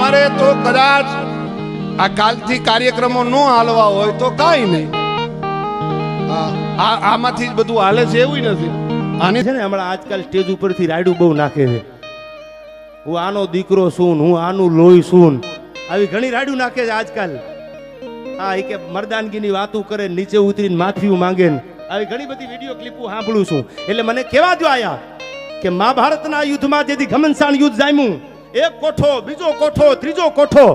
અમારે તો કદાચ આ કાલથી કાર્યક્રમો ન હાલવા હોય તો કાંઈ નહીં, આમાંથી જ બધું હાલે છે એવું નથી. આની છે ને હમણાં આજકાલ સ્ટેજ ઉપરથી રાયડું બહુ નાખે છે. હું આનો દીકરો છું, હું આનું લોહી છું, આવી ઘણી રાયડું નાખે છે આજકાલ. હા, એ કે મર્દાનગીની વાતું કરે, નીચે ઉતરીને માફી માંગે, આવી ઘણી બધી વિડીયો ક્લિપો સાંભળું છું. એટલે મને કેવા જો આયા કે મહાભારતના યુદ્ધમાં જેથી ઘમનસાણ યુદ્ધ જામ્યું, એક કોઠો, બીજો કોઠો, ત્રીજો કોઠો,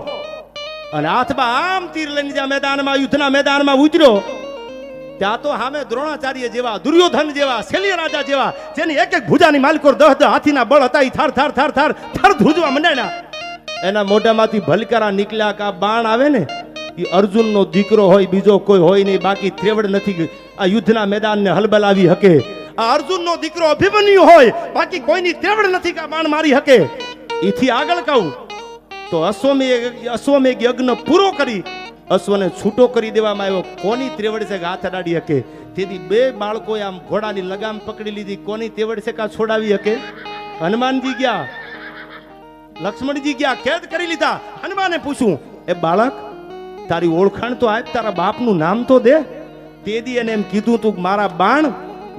અને હાથમાં આમ તીર લઈને જ્યાં મેદાનમાં, યુદ્ધના મેદાનમાં ઉતર્યો, ત્યાં તો સામે દ્રોણાચાર્ય જેવા, દુર્યોધન જેવા, શૈલ્ય રાજા જેવા, જેની એક એક ભુજાની માલિકો 10 હાથીના બળ હતા, એ થાર થાર થાર થાર થાર ધ્રુજવા મંડાણા. એના મોઢામાંથી ભલકારા નીકળ્યા. કા બાણ આવે ને એ અર્જુનનો દીકરો હોય, બીજો કોઈ હોય નહીં. બાકી ત્રેવડ નથી આ યુદ્ધના મેદાનને હલબલાવી શકે. આ અર્જુનનો દીકરો અભિમન્યુ હોય, બાકી કોઈની ત્રેવડ નથી કે બાણ મારી શકે. એથી આગળ કહું તો અશ્વમેઘ યજ્ઞ પૂરો કરી અશ્વને છૂટો કરી દેવામાં આવ્યો. કોની ત્રેવડ છે કે હાથ અડાડી શકે? તેથી બે બાળકોએ આમ ઘોડાની લગામ પકડી લીધી. કોની ત્રેવડ છે કે છોડાવી શકે? હનુમાનજી ગયા, લક્ષ્મણજી ગયા, કેદ કરી લીધા. હનુમાને પૂછ્યું, એ બાળક, તારી ઓળખાણ તો આપ, તારા બાપનું નામ તો દે. તેદી એને એમ કીધું તું, મારા બાણ,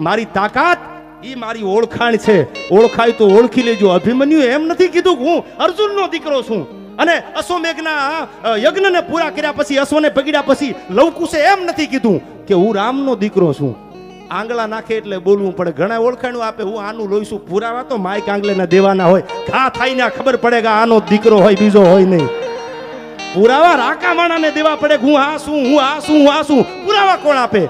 મારી તાકાત, ઈ મારી ઓળખાણ છે. ઓળખાય તો ઓળખી લેજો. અભિમન્યુ એમ નથી કીધું કે હું અર્જુનનો દીકરો છું. અને અશ્વમેઘના યજ્ઞને પૂરા કર્યા પછી, અશ્વને પકડ્યા પછી લવકુશે એમ નથી કીધું કે હું રામનો દીકરો છું. આંગળા નાખે એટલે બોલવું પડે. ઘણા ઓળખાણું આપે, હું આનું લોહીશું. પુરાવા તો માઈક આંગળેના દેવાના હોય. ઘા થાય ને ખબર પડે કે આનો દીકરો હોય, બીજો હોય નહીં. પુરાવા રાકા માણાને દેવા પડે કે હું આ છું, હું આ છું, હું આ છું. પુરાવા કોણ આપે?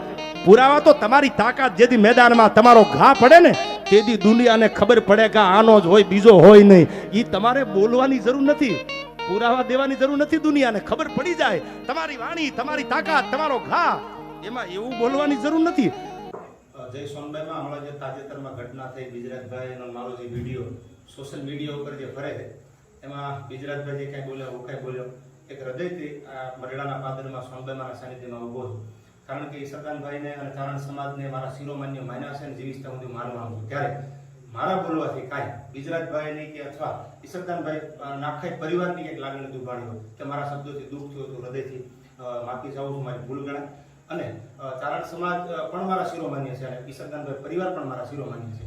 પુરાવા તો તમારી તાકાત જેથી મેદાનમાં તમારો ઘા પડે ને, તેથી દુનિયાને ખબર પડે કે આનો જ હોય, બીજો હોય નહીં. એ તમારે બોલવાની જરૂર નથી, પુરાવા દેવાની જરૂર નથી. દુનિયાને ખબર પડી જાય. તમારી વાણી, તમારી તાકાત, તમારો ઘા, એમાં એવું બોલવાની જરૂર નથી. જય સોનબાઈમાં હમણાં જે તાજેતરમાં ઘટના થઈ, બિજરાજભાઈ એનો મારો જે વિડીયો સોશિયલ મીડિયા ઉપર જે ફરે છે, એમાં બિજરાજભાઈ જે કાંઈ બોલ્યો, હું કાંઈ બોલ્યો, એક હૃદયથી આ મરડાના પાદરમાં સોનબાઈમાના સાનિધ્યમાં ઊભો છું. કારણ કે ઈસરદાનભાઈને અને ચારણ સમાજને મારા શિરોમાન્ય માન્યા છે અને જીવિસ્તા હું માનવાનું છું. ત્યારે મારા બોલવાથી કાંઈ બિજરાજભાઈની કે અથવા ઈસરદાનભાઈ નાખાઈ પરિવારની કંઈક લાગણી દુભાણી હોય કે મારા શબ્દોથી દુઃખ થયું તો હૃદયથી માફી ચાહું છું, મારી ભૂલ ગણાય. અને ચારણ સમાજ પણ મારા શિરોમાન્ય છે અને ઈસરદાનભાઈ પરિવાર પણ મારા શિરોમાન્ય છે.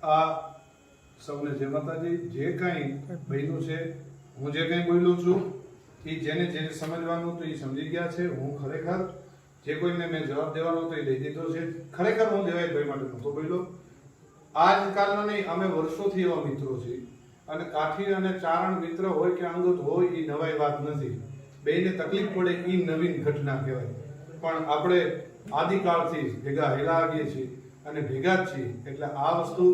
આ સૌને જય માતાજી. જે કાંઈ બન્યું છે, હું જે કંઈ બોલ્યો છું એ જેને સમજવાનું તો એ સમજી ગયા છે. હું ખરેખર જે કોઈને મેં જવાબ દેવાનો તો એ દઈ દીધો છે. ખરેખર હું દેવાયતભાઈ માટે નહોતો બોલ્યો. આજકાલના નહીં, અમે વર્ષોથી એવા મિત્રો છીએ અને કાઠી અને ચારણ મિત્ર હોય કે અંગત હોય એ નવાઈ વાત નથી. બેયને તકલીફ પડે એ નવીન ઘટના કહેવાય. પણ આપણે આદિકાળથી ભેગા હેલા આવીએ છીએ અને ભેગા જ છીએ. એટલે આ વસ્તુ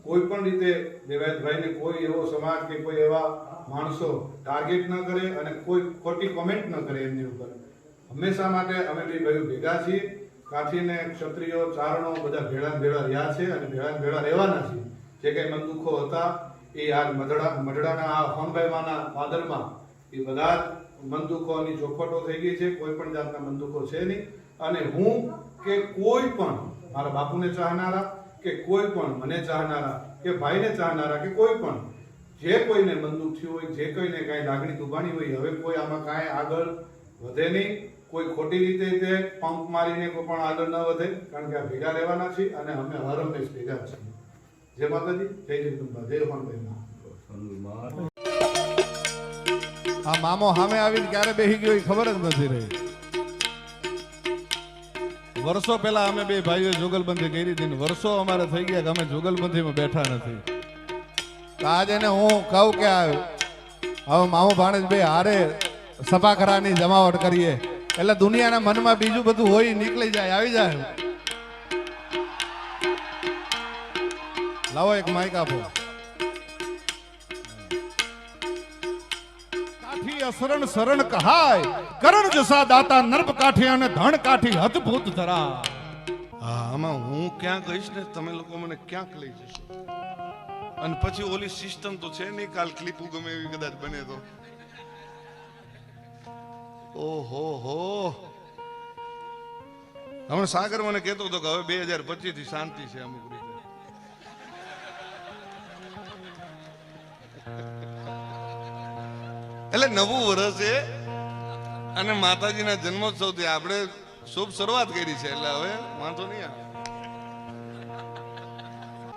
કોઈ પણ રીતે દેવાયતભાઈને કોઈ એવો સમાજ કે કોઈ એવા માણસો ટાર્ગેટ ન કરે અને કોઈ ખોટી કોમેન્ટ ન કરે એમની ઉપર. હંમેશા માટે અમે બે ભાઈઓ ભેગા છીએ. કાઠીને ક્ષત્રિયો, ચારણો બધા ભેળા રહ્યા છે અને ભેળા રહેવાના છે. જે કંઈ મન દુઃખો હતા એ આજ મઢડાના આ સોનબાઈમાના પાદરમાં એ બધા જ મન દુઃખોની ચોખવટો થઈ ગઈ છે. કોઈ પણ જાતના મન દુઃખો છે નહીં. અને હું કે કોઈ પણ મારા બાપુને ચાહનારા કે કોઈ પણ મને ચાહનારા કે ભાઈને ચાહનારા કે કોઈ પણ જે કોઈને મન દુઃખ થયું હોય, જે કોઈને કાંઈ લાગણી દુભાણી હોય, હવે કોઈ આમાં કાંઈ આગળ વધે નહીં. કોઈ ખોટી રીતે તે પંપ મારીને કોઈ પણ આગળ ન વધે. કારણ કે આ ભેગા રહેવાના છે અને અમે હર હંમેશ ભેગા છીએ. જય માતાજી, જય જગદંબા, જય સોનબાઈ. આ મામો સામે આવીને ક્યારે બેસી ગયો એ ખબર જ નથી રહી. વર્ષો પહેલા અમે બે ભાઈઓ જુગલબંધી કરી હતી. વર્ષો અમારે થઈ ગયા કે અમે જુગલબંધીમાં બેઠા નથી. આજ એને હું કહું કે હવે મામો ભાણેજ બે હારે સભા કરાની જમાવટ કરીએ એટલે દુનિયાના મનમાં બીજું બધું હોય નીકળી જાય, આવી જાય. લાવો એક માઇક આપો. કાઠી અસરણ શરણ કહાય, કરણ જસા દાતા નર્પ કાઠી અને ધણ કાઠી હતભૂત ધરા. હા, આમાં હું ક્યાંક કહીશ ને તમે લોકો મને ક્યાંક લઈ જશો. અને પછી ઓલી સિસ્ટમ તો છે નહીં, કાલ ક્લિપુ ગમે એવી કદાચ બને તો. ઓહો હો, હમણાં સાગર મને કહેતો હતો કે હવે 2025 થી શાંતિ છે અમુક રીતે. એટલે નવું વર્ષ છે અને માતાજીના જન્મોત્સવથી આપણે શુભ શરૂઆત કરી છે, એટલે હવે વાંધો નહીં આવે.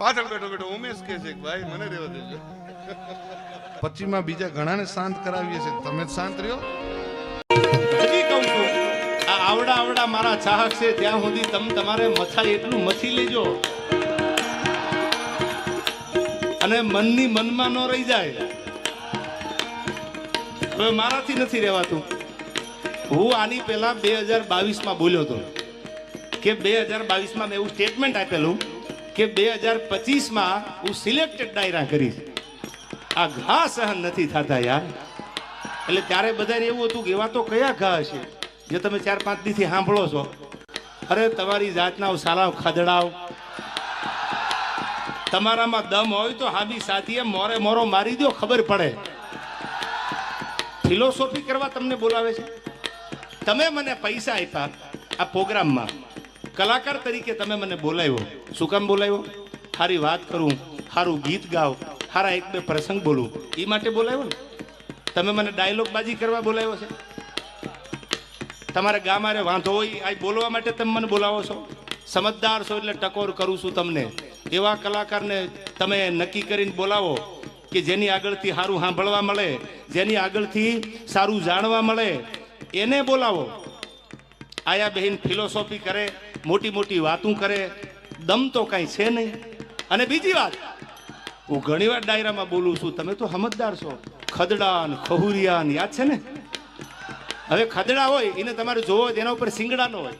પાછળ બેઠો બેઠો ઉમેશ કે છે કે ભાઈ મને રહેવા દેજો. પછીમાં બીજા ઘણાને શાંત કરાવીએ છે, તમે જ શાંત રહ્યો. હજી કહું છું, આ આવડા આવડા મારા ચાહક છે ત્યાં સુધી તમારે મથાય એટલું મથી લેજો અને મનની મનમાં ન રહી જાય. હવે મારાથી નથી રહેવાતું. હું આની પહેલા 2022માં બોલ્યો હતો કે 2022માં મેં એવું સ્ટેટમેન્ટ આપેલું કે 2025માં હું સિલેક્ટેડ ડાયરા કરીશ. આ ઘા સહન નથી થતા યાર. એટલે ત્યારે બધાને એવું હતું કે એવા તો કયા ઘા હશે જે તમે 4-5 દીથી સાંભળો છો. અરે તમારી જાતના સાલા ખદડાવ, તમારામાં દમ હોય તો હાબી સાથીએ મોરે મોરો મારી દો, ખબર પડે. ફિલોસોફી કરવા તમને બોલાવે છે. તમે મને પૈસા આપ્યા આ પ્રોગ્રામમાં, કલાકાર તરીકે તમે મને બોલાવ્યો. શું કામ બોલાવ્યો? સારી વાત કરું, સારું ગીત ગાવ, સારા 1-2 પ્રસંગ બોલું, એ માટે બોલાવ્યો ને. તમે મને ડાયલોગ બાજી કરવા બોલાવ્યો છે. તમારે ગામારે વાંધો હોય આ બોલવા માટે તમે મને બોલાવો છો. સમજદાર છો એટલે ટકોર કરું છું તમને. એવા કલાકારને તમે નક્કી કરીને બોલાવો કે જેની આગળથી સારું સાંભળવા મળે, જેની આગળથી સારું જાણવા મળે, એને બોલાવો. આયા બહેન ફિલોસોફી કરે, મોટી મોટી વાતું કરે, દમ તો કાંઈ છે નહીં. અને બીજી વાત, હું ઘણીવાર ડાયરામાં બોલું છું, તમે તો સમજદાર છો. ખદડા ને ખહુરિયા ને યાદ છે ને? હવે ખદડા હોય એને તમારે જોવો હોય એના ઉપર સિંગડા નો હોય,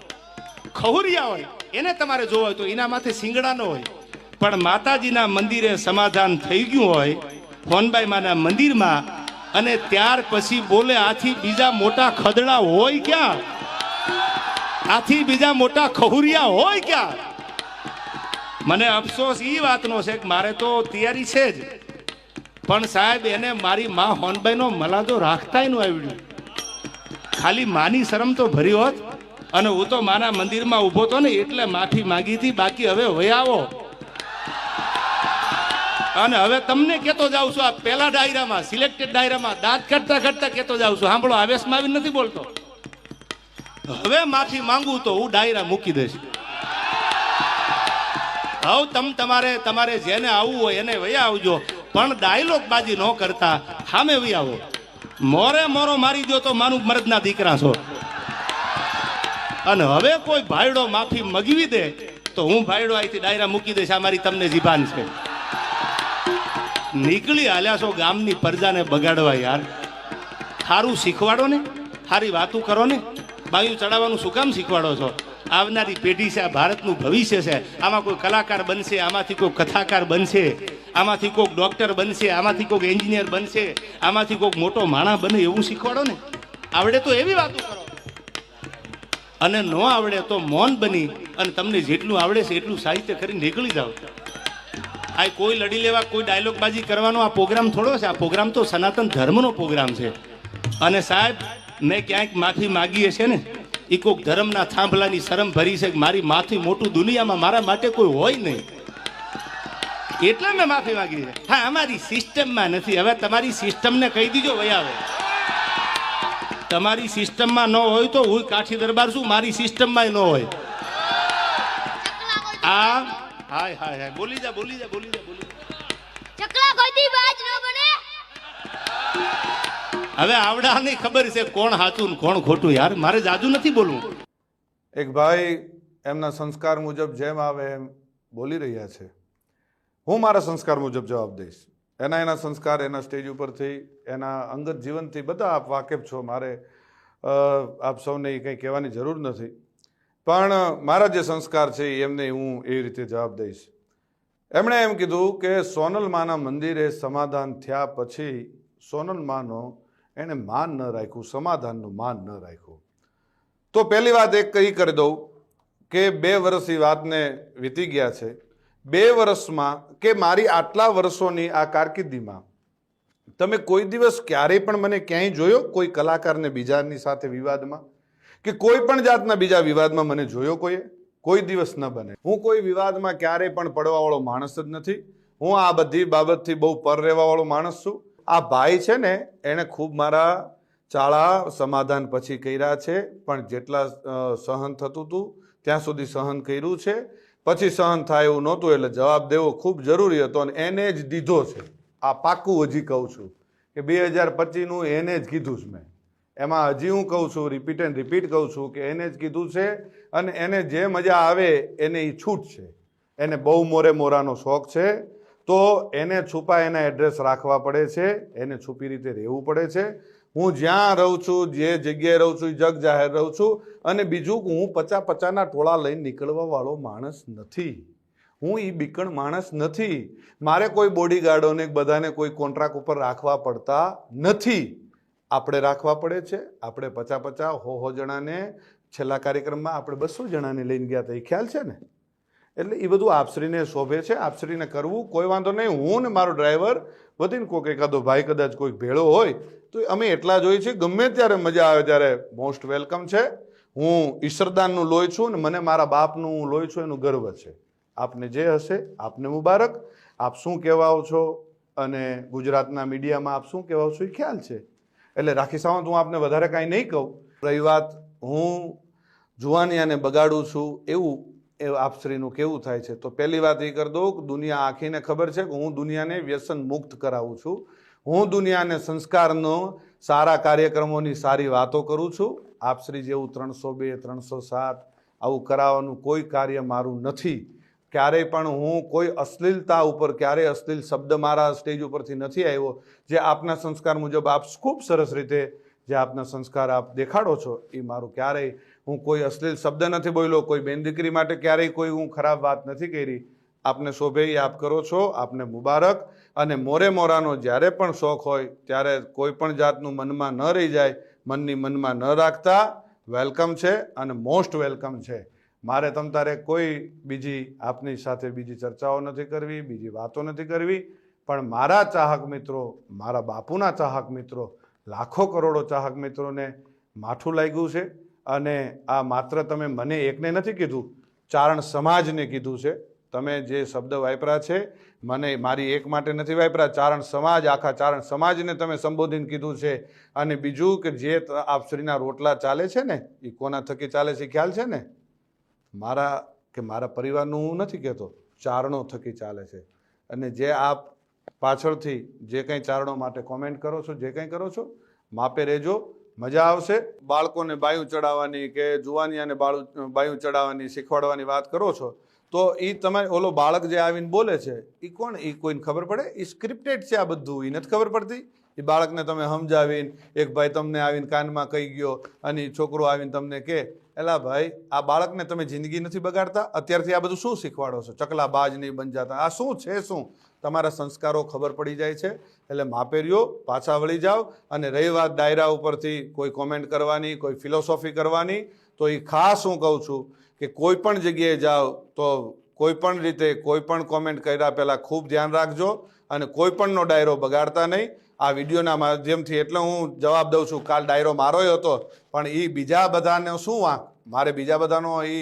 ખહુરિયા હોય એને તમારે જોવો હોય તો એના માથે સિંગડા નો હોય. પણ માતાજીના મંદિરે સમાધાન થઈ ગયું હોય હોનબાઈ માના મંદિરમાં, અને ત્યાર પછી બોલે આથી બીજા મોટા ખદડા હોય ક્યાં? આથી બીજા મોટા ખહુરિયા હોય ક્યાં? મને અફસોસ એ વાતનો છે કે મારે તો તૈયારી છે જ, પણ સાહેબ એને મારી માં હોનબાઈનો મલાદો રાખતાય નું આવડ્યું. ખાલી માની શરમ તો ભરી હોત અને હું તો માના મંદિરમાં ઊભો હતો ને એટલે માફી માંગી હતી. બાકી હવે વયા આવો. અને હવે તમને કહેતો જાઉં છું, આ પહેલા ડાયરામાં સિલેક્ટેડ ડાયરામાં દાંત કાઢતા કાઢતા કહેતો જાઉં છું, સાંભળો, આવેશમાં આવી નથી બોલતો. હવે માફી માંગું તો હું ડાયરા મૂકી દઈશ. હવે તમારે જેને આવવું હોય એને વયા આવજો, પણ ડાયલોગ બાજી ન કરતા સામે વયા આવો. મોરે મોરો મારી દો તો માનું મર્દના દીકરા છો. અને હવે કોઈ ભાઈડો માફી મગવી દે તો હું ભાઈડો અહીંથી ડાયરા મૂકી દઈશ. આ મારી તમને જીભાન છે. નીકળી હાલ્યા છો ગામની પ્રજાને બગાડવા યાર. સારું શીખવાડો ને, સારી વાતું કરો ને. બાયું ચડાવવાનું શું કામ શીખવાડો છો? આવનારી પેઢી છે, આ ભારતનું ભવિષ્ય છે. આમાં કોઈ કલાકાર બનશે, આમાંથી કોઈ કથાકાર બનશે, આમાંથી કોઈક ડોક્ટર બનશે, આમાંથી કોઈક એન્જિનિયર બનશે, આમાંથી કોઈક મોટો માણસ બને, એવું શીખવાડો ને. આવડે તો એવી વાતો કરો, અને ન આવડે તો મૌન બની અને તમને જેટલું આવડે છે એટલું સાહિત્ય કરીને નીકળી જાઓ. આ કોઈ લડી લેવા, કોઈ ડાયલોગ બાજી કરવાનો આ પ્રોગ્રામ થોડો છે. આ પ્રોગ્રામ તો સનાતન ધર્મનો પ્રોગ્રામ છે. અને સાહેબ, મેં ક્યાંક માફી માગી હશે ને, એ કોઈક ધર્મના થાંભલાની શરમ ભરી છે કે મારી માથી મોટું દુનિયામાં મારા માટે કોઈ હોય નહીં, એટલે મેં માફી માંગી છે. હા, અમારી સિસ્ટમમાં નથી. હવે તમારી સિસ્ટમને કહી દીજો વયા આવે. તમારી સિસ્ટમમાં ન હોય તો હું કાઠી દરબાર છું, મારી સિસ્ટમમાં ન હોય. આ હાય હાય હાય, બોલી જા બોલી જા બોલી જા બોલી જા. ચકલા કોઈથી બાજ ન બને. હવે આવડાની ખબર છે કોણ સાચું ને કોણ ખોટું. યાર મારે જાજુ નથી બોલવું. એક ભાઈ એમના સંસ્કાર મુજબ જેમ આવે એમ બોલી રહ્યા છે. હું મારા સંસ્કાર મુજબ જવાબ દઈશ. એના સંસ્કાર એના સ્ટેજ ઉપરથી, એના અંગત જીવનથી બધા આપ વાકેફ છો. મારે આપ સૌને કંઈ કહેવાની જરૂર નથી. પણ મારા જે સંસ્કાર છે એમને હું એ રીતે જવાબ દઈશ. એમણે એમ કીધું કે સોનલ માના મંદિરે સમાધાન થયા પછી સોનલ માનો એણે માન ન રાખ્યું, સમાધાનનું માન ન રાખ્યું. તો પહેલી વાત એક કહી કરી દઉં કે 2 વર્ષ એ વાતને વીતી ગયા છે. 2 વર્ષમાં કે મારી આટલા વર્ષોની આ કારકિર્દીમાં તમે કોઈ દિવસ ક્યારેય પણ મને ક્યાંય જોયો કોઈ કલાકારને બીજાની સાથે વિવાદમાં, કે કોઈ પણ જાતના બીજા વિવાદમાં મને જોયો કોઈ દિવસ ન બને. હું કોઈ વિવાદમાં ક્યારેય પણ પડવાવાળો માણસ જ નથી. હું આ બધી બાબતથી બહુ પર રહેવાવાળો માણસ છું. આ ભાઈ છે ને એણે ખૂબ મારા ચાળા સમાધાન પછી કર્યા છે, પણ જેટલા સહન થતું હતું ત્યાં સુધી સહન કર્યું છે. પછી સહન થાય એવું નહોતું એટલે જવાબ દેવો ખૂબ જરૂરી હતો અને એને જ દીધો છે. આ પાક્કું હજી કહું છું કે 2025નું એને જ કીધું છે મેં. એમાં હજી હું કહું છું, રિપીટ એન્ડ રિપીટ કહું છું કે એને જ કીધું છે અને એને જે મજા આવે એને એ છૂટ છે. એને બહુ મોરાનો શોખ છે તો એને છુપા એના એડ્રેસ રાખવા પડે છે, એને છુપી રીતે રહેવું પડે છે. હું જ્યાં રહું છું, જે જગ્યાએ રહું છું, જગ જાહેર રહું છું. અને બીજું હું 50-50ના ટોળા લઈને નીકળવા વાળો માણસ નથી. હું એ બીકણ માણસ નથી. મારે કોઈ બોડીગાર્ડોને બધાને કોઈ કોન્ટ્રાક્ટ ઉપર રાખવા પડતા નથી. આપણે રાખવા પડે છે. આપણે 50-50 જણાને છેલ્લા કાર્યક્રમમાં આપણે 200 જણાને લઈને ગયા હતા, એ ખ્યાલ છે ને? એટલે એ બધું આપશ્રીને શોભે છે, આપશ્રીને કરવું કોઈ વાંધો નહીં. હું ને મારો ડ્રાઈવર વધીને કોઈક એકાદો ભાઈ કદાચ કોઈક ભેળો હોય તો અમે એટલા જ હોઈએ છીએ. ગમે ત્યારે મજા આવે ત્યારે મોસ્ટ વેલકમ છે. હું ઈશ્વરદાનનું લોહી છું ને મને મારા બાપનું લોહી છું એનું ગર્વ છે. આપને જે હશે આપને મુબારક. આપ શું કહેવાઓ છો અને ગુજરાતના મીડિયામાં આપ શું કહેવાઓ છો એ ખ્યાલ છે. એટલે રાખી સાવંત હું આપને વધારે કાંઈ નહીં કહું. રહી વાત હું જુવાનિયાને બગાડું છું એવું આપશ્રીનું કેવું થાય છે તો પહેલી વાત એ કરી દઉં કે દુનિયા આખીને ખબર છે કે હું દુનિયાને વ્યસન મુક્ત કરાવું છું. હું દુનિયાને સંસ્કારનો સારા કાર્યક્રમોની સારી વાતો કરું છું. આપશ્રી જેવું 302, 307 આવું કરાવવાનું કોઈ કાર્ય મારું નથી. ક્યારેય પણ હું કોઈ અશ્લીલતા ઉપર ક્યારેય અશ્લીલ શબ્દ મારા સ્ટેજ ઉપરથી નથી આવ્યો. જે આપના સંસ્કાર મુજબ આપ ખૂબ સરસ રીતે જે આપના સંસ્કાર આપ દેખાડો છો એ મારું ક્યારેય હું કોઈ અશ્લીલ શબ્દ નથી બોલ્યો. કોઈ બેન દીકરી માટે ક્યારેય કોઈ હું ખરાબ વાત નથી કરી. આપને શોભે એ આપ કરો છો, આપને મુબારક. અને મોરાનો જ્યારે પણ શોખ હોય ત્યારે કોઈ પણ જાતનું મનમાં ન રહી જાય, મનમાં ન રાખતા. વેલકમ છે અને મોસ્ટ વેલકમ છે. મારે તમ તારે કોઈ બીજી આપની સાથે બીજી ચર્ચાઓ નથી કરવી, બીજી વાતો નથી કરવી. પણ મારા ચાહક મિત્રો, મારા બાપુના ચાહક મિત્રો, લાખો કરોડો ચાહક મિત્રોને માઠું લાગ્યું છે. અને આ માત્ર તમે મને એકને નથી કીધું, ચારણ સમાજને કીધું છે. તમે જે શબ્દ વાપર્યા છે મને મારી એક માટે નથી વાપર્યા, ચારણ સમાજ, આખા ચારણ સમાજને તમે સંબોધીને કીધું છે. અને બીજું કે જે આપશ્રીના રોટલા ચાલે છે ને એ કોના થકી ચાલે છે ખ્યાલ છે ને? મારા પરિવારનું હું નથી કહેતો, ચારણો થકી ચાલે છે. અને જે આપ પાછળથી જે કંઈ ચારણો માટે કોમેન્ટ કરો છો, જે કંઈ કરો છો, માપે રહેજો. મજા આવશે. બાળકોને બાયું ચડાવવાની કે જુવાનિયાને બાયું ચડાવવાની શીખવાડવાની વાત કરો છો તો એ તમે ઓલો બાળક જે આવીને બોલે છે એ કોણ? એ કોઈને ખબર પડે? એ સ્ક્રિપ્ટેડ છે આ બધું, એ નથી ખબર પડતી. એ બાળકને તમે સમજાવીને એક ભાઈ તમને આવીને કાનમાં કહી ગયો અને એ છોકરો આવીને તમને કહે, એલા ભાઈ આ બાળકને તમે જિંદગી નથી બગાડતા? અત્યારથી આ બધું શું શીખવાડો છો? ચકલા બાજ નહીં બન જાતા. આ શું છે? શું તમારા સંસ્કારો ખબર પડી જાય છે. એટલે માપે રહ્યો, પાછા વળી જાઓ. અને રહી વાત ડાયરા ઉપરથી કોઈ કોમેન્ટ કરવાની, કોઈ ફિલોસોફી કરવાની, તો એ ખાસ હું કહું છું કે કોઈ પણ જગ્યાએ જાઓ તો કોઈ પણ રીતે કોઈ પણ કોમેન્ટ કર્યા પહેલાં ખૂબ ધ્યાન રાખજો અને કોઈ પણનો ડાયરો બગાડતા નહીં. આ વિડીયોના માધ્યમથી એટલે હું જવાબ દઉં છું. કાલ ડાયરો મારોય હતો પણ એ બીજા બધાને શું વાંક? મારે બીજા બધાનો એ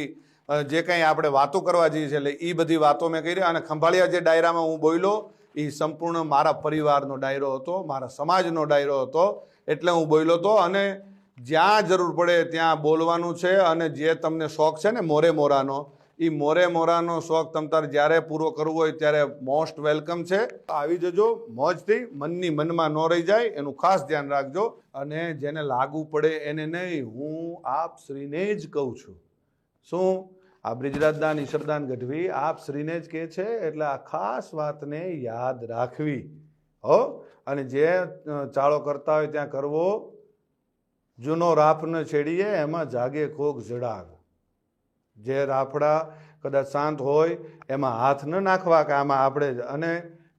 જે કંઈ આપણે વાતો કરવા જઈએ છીએ એટલે એ બધી વાતો મેં કરી. અને ખંભાળિયા જે ડાયરામાં હું બોલ્યો એ સંપૂર્ણ મારા પરિવારનો ડાયરો હતો, મારા સમાજનો ડાયરો હતો. એટલે હું બોલ્યો હતો. અને જ્યાં જરૂર પડે ત્યાં બોલવાનું છે. અને જે તમને શોખ છે ને મોરાનો, એ મોરાનો શોખ તમ તારે જ્યારે પૂરો કરવો હોય ત્યારે મોસ્ટ વેલકમ છે. આવી જજો મોજથી. મનમાં ન રહી જાય એનું ખાસ ધ્યાન રાખજો. અને જેને લાગુ પડે એને નહીં, હું આપ શ્રીને જ કહું છું. શું આ બ્રિજરાજદાન ઈશ્વરદાન ગઢવી આપ શ્રીને જ કહે છે. એટલે આ ખાસ વાતને યાદ રાખવી હો. અને જે ચાળો કરતા હોય ત્યાં કરવો. જૂનો રાફ ન છેડીએ એમાં જાગે કોક જડાગ. જે રાફડા કદાચ શાંત હોય એમાં હાથ ન નાખવા કે આમાં આપણે. અને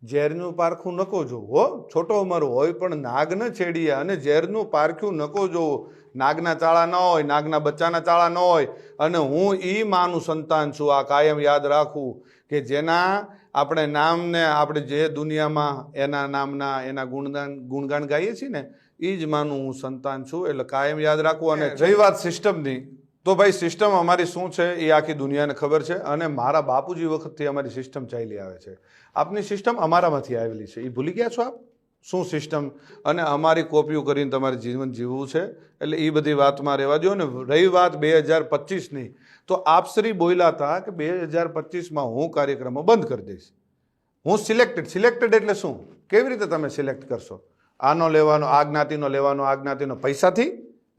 ઝેરનું પારખું નકો જોવું હો. છોટો ઉંમર હોય પણ નાગ ન છેડીએ. અને ઝેરનું પારખ્યું નકો જોવું. નાગના ચાળા ન હોય, નાગના બચ્ચાના ચાળા ન હોય. અને હું એ માનું સંતાન છું. આ કાયમ યાદ રાખવું કે જેના આપણે નામને આપણે જે દુનિયામાં એના નામના એના ગુણગાન ગાઈએ છીએ ને એ જ માનું હું સંતાન છું. એટલે કાયમ યાદ રાખવું. અને જઈ વાત સિસ્ટમની, તો ભાઈ સિસ્ટમ અમારી શું છે એ આખી દુનિયાને ખબર છે. અને મારા બાપુજી વખતથી અમારી સિસ્ટમ ચાલી આવે છે. આપની સિસ્ટમ અમારામાંથી આવેલી છે એ ભૂલી ગયા છો આપ? શું સિસ્ટમ, અને અમારી કોપીઓ કરીને તમારે જીવન જીવવું છે. એટલે એ બધી વાતમાં રહેવા દો. ને રહી વાત 2025ની, તો આપશ્રી બોલ્યા હતા કે 2025માં હું કાર્યક્રમો બંધ કરી દઈશ. હું સિલેક્ટેડ એટલે શું? કેવી રીતે તમે સિલેક્ટ કરશો? આનો લેવાનો, આ જ્ઞાતિનો લેવાનો, આ જ્ઞાતિનો પૈસાથી?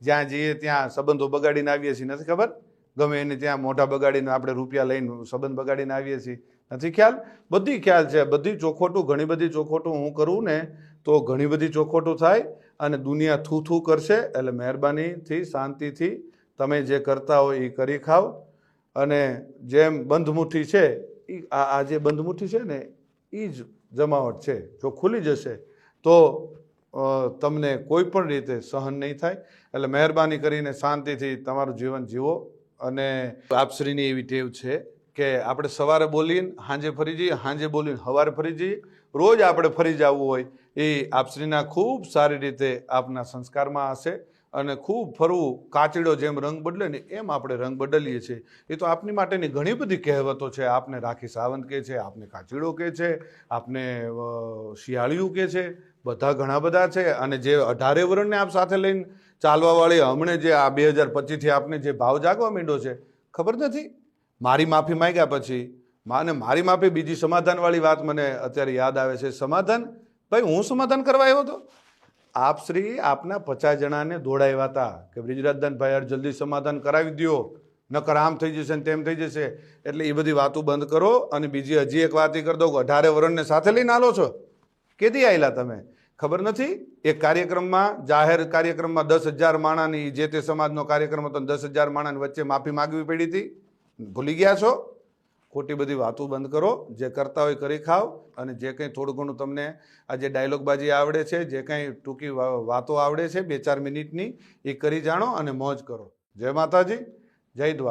જ્યાં જઈએ ત્યાં સંબંધો બગાડીને આવીએ છીએ, નથી ખબર? ગમે એને ત્યાં મોઢા બગાડીને આપણે રૂપિયા લઈને સંબંધ બગાડીને આવીએ છીએ, નથી ખ્યાલ? બધી ખ્યાલ છે. બધી ચોખોટું, ઘણી બધી ચોખોટું હું કરું ને તો ઘણી બધી ચોખોટું થાય અને દુનિયા થૂ કરશે. એટલે મહેરબાનીથી, શાંતિથી તમે જે કરતા હોય એ કરી ખાવ. અને જેમ બંધમુઠ્ઠી છે, આ જે બંધમુઠ્ઠી છે ને એ જ જમાવટ છે. જો ખુલી જશે તો તમને કોઈ પણ રીતે સહન નહીં થાય. એટલે મહેરબાની કરીને શાંતિથી તમારું જીવન જીવો. અને આપશ્રીની એવી ટેવ છે કે આપણે સવારે બોલીને સાંજે ફરી જઈએ, સાંજે બોલીને સવારે ફરી જઈએ. રોજ આપણે ફરી જવું હોય એ આપશ્રીના ખૂબ સારી રીતે આપના સંસ્કારમાં હશે. અને ખૂબ ફરવું, કાચીડો જેમ રંગ બદલે ને એમ આપણે રંગ બદલીએ છીએ. એ તો આપની માટેની ઘણી બધી કહેવતો છે. આપને રાખી સાવંત કહે છે, આપને કાચીડો કહે છે, આપને શિયાળિયું કહે છે, બધા ઘણા બધા છે. અને જે 18 વર્ષને આપ સાથે લઈને ચાલવાવાળી હમણે જે આ 2025થી આપને જે ભાવ જાગવા માંડ્યો છે, ખબર નથી? મારી માફી માંગ્યા પછી માને મારી માફી, બીજી સમાધાનવાળી વાત મને અત્યારે યાદ આવે છે. સમાધાન? ભાઈ હું સમાધાન કરવા આવ્યો હતો? આપશ્રી આપના 50 જણાને દોડાવ્યા હતા કે બ્રિજરાજદાનભાઈ યાર જલ્દી સમાધાન કરાવી દો, નકર આમ થઈ જશે ને તેમ થઈ જશે. એટલે એ બધી વાતો બંધ કરો. અને બીજી હજી એક વાત કરી દઉં કે 18 વર્ષને સાથે લઈને આલો છો. કેદી આવેલા તમે? ખબર નથી? એક કાર્યક્રમમાં, જાહેર કાર્યક્રમમાં 10,000 માણાની, જે તે સમાજનો કાર્યક્રમ હતો, 10,000 માણાની વચ્ચે માફી માગવી પડી હતી. ભૂલી ગયા છો? ખોટી બધી વાતો બંધ કરો. જે કરતા હોય કરી ખાવ. અને જે કંઈ થોડું ઘણું તમને આ જે ડાયલોગબાજી આવડે છે, જે કંઈ ટૂંકી વાતો આવડે છે 2-4 મિનિટની, એ કરી જાણો અને મોજ કરો. જય માતાજી, જય દ્વારકા.